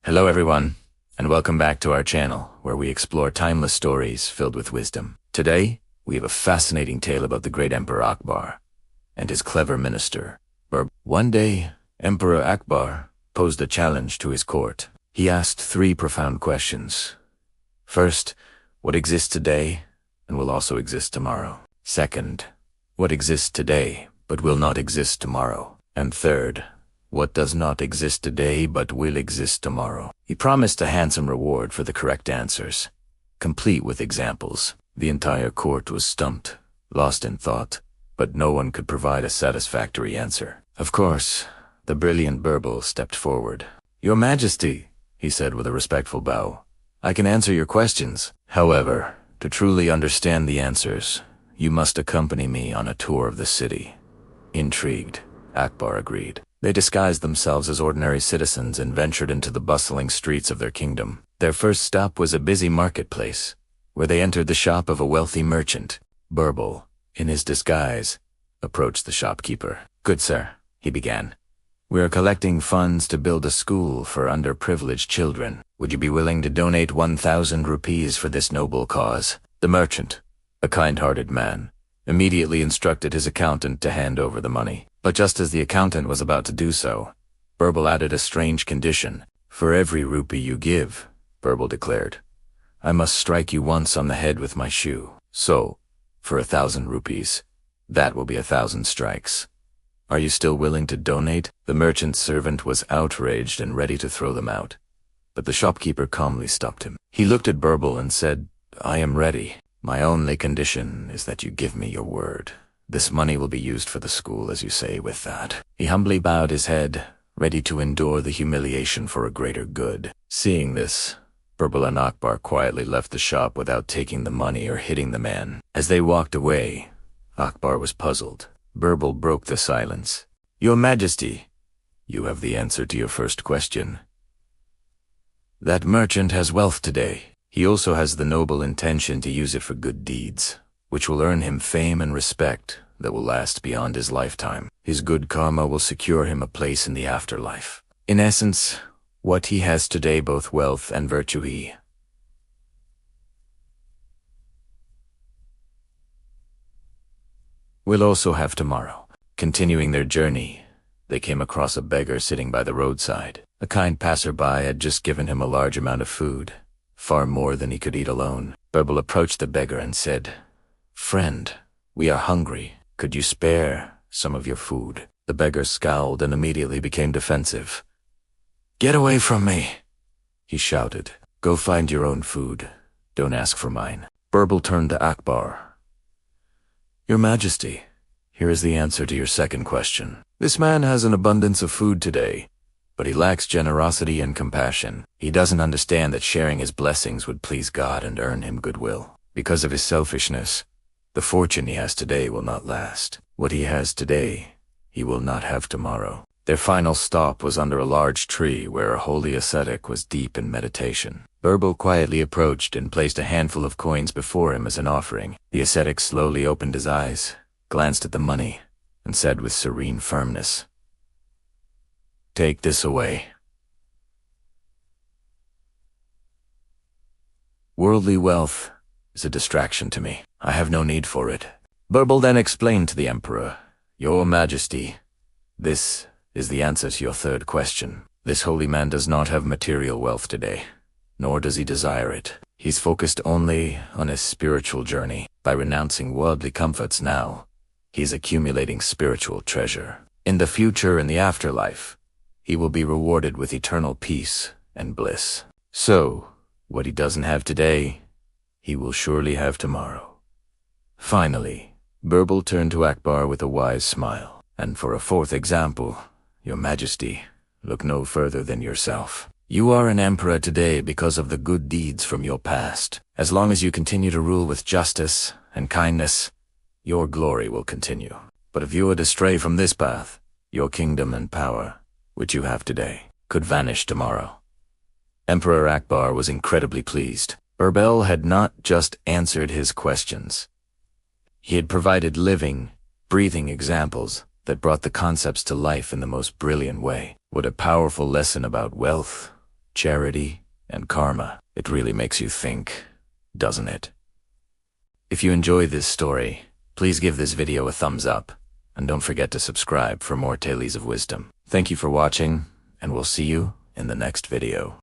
Hello everyone, and welcome back to our channel, where we explore timeless stories filled with wisdom. Today, we have a fascinating tale about the great Emperor Akbar and his clever minister. One day, Emperor Akbar posed a challenge to his court. He asked three profound questions. First, what exists today and will also exist tomorrow? Second, what exists today but will not exist tomorrow? And third, what does not exist today but will exist tomorrow? He promised a handsome reward for the correct answers, complete with examples. The entire court was stumped, lost in thought, but no one could provide a satisfactory answer. Of course, the brilliant Birbal stepped forward. "Your Majesty," he said with a respectful bow, "I can answer your questions. However, to truly understand the answers, you must accompany me on a tour of the city." Intrigued, Akbar agreed. They disguised themselves as ordinary citizens and ventured into the bustling streets of their kingdom. Their first stop was a busy marketplace, where they entered the shop of a wealthy merchant. Birbal, in his disguise, approached the shopkeeper. "Good sir," he began, "we are collecting funds to build a school for underprivileged children. Would you be willing to donate 1,000 rupees for this noble cause?" The merchant, a kind-hearted man, immediately instructed his accountant to hand over the money. But just as the accountant was about to do so, Birbal added a strange condition. "For every rupee you give," Birbal declared, "I must strike you once on the head with my shoe. So, for 1,000 rupees, that will be 1,000 strikes. Are you still willing to donate?" The merchant's servant was outraged and ready to throw them out, but the shopkeeper calmly stopped him. He looked at Birbal and said, "I am ready. My only condition is that you give me your word. This money will be used for the school, as you say. With that." He humbly bowed his head, ready to endure the humiliation for a greater good. Seeing this, Birbal and Akbar quietly left the shop without taking the money or hitting the man. As they walked away, Akbar was puzzled. Birbal broke the silence. "Your Majesty, you have the answer to your first question. That merchant has wealth today. He also has the noble intention to use it for good deeds, which will earn him fame and respect that will last beyond his lifetime. His good karma will secure him a place in the afterlife. In essence, what he has today, both wealth and virtue, he will also have tomorrow." Continuing their journey, they came across a beggar sitting by the roadside. A kind passerby had just given him a large amount of food, far more than he could eat alone. Birbal approached the beggar and said, "Friend, we are hungry. Could you spare some of your food?" The beggar scowled and immediately became defensive. "Get away from me," he shouted. "Go find your own food. Don't ask for mine." Birbal turned to Akbar. "Your Majesty, here is the answer to your second question. This man has an abundance of food today, but he lacks generosity and compassion. He doesn't understand that sharing his blessings would please God and earn him goodwill. Because of his selfishness, the fortune he has today will not last. What he has today, he will not have tomorrow." Their final stop was under a large tree where a holy ascetic was deep in meditation. Birbal quietly approached and placed a handful of coins before him as an offering. The ascetic slowly opened his eyes, glanced at the money, and said with serene firmness, "Take this away. Worldly wealth is a distraction to me. I have no need for it." Birbal then explained to the emperor, "Your Majesty, this is the answer to your third question. This holy man does not have material wealth today, nor does he desire it. He's focused only on his spiritual journey. By renouncing worldly comforts now, he's accumulating spiritual treasure. In the future, in the afterlife, he will be rewarded with eternal peace and bliss. So, what he doesn't have today, he will surely have tomorrow." Finally, Birbal turned to Akbar with a wise smile. "And for a fourth example, Your Majesty, look no further than yourself. You are an emperor today because of the good deeds from your past. As long as you continue to rule with justice and kindness, your glory will continue. But if you were to stray from this path, your kingdom and power, which you have today, could vanish tomorrow." Emperor Akbar was incredibly pleased. Birbal had not just answered his questions. He had provided living, breathing examples that brought the concepts to life in the most brilliant way. What a powerful lesson about wealth, charity, and karma. It really makes you think, doesn't it? If you enjoyed this story, please give this video a thumbs up, and don't forget to subscribe for more tales of wisdom. Thank you for watching, and we'll see you in the next video.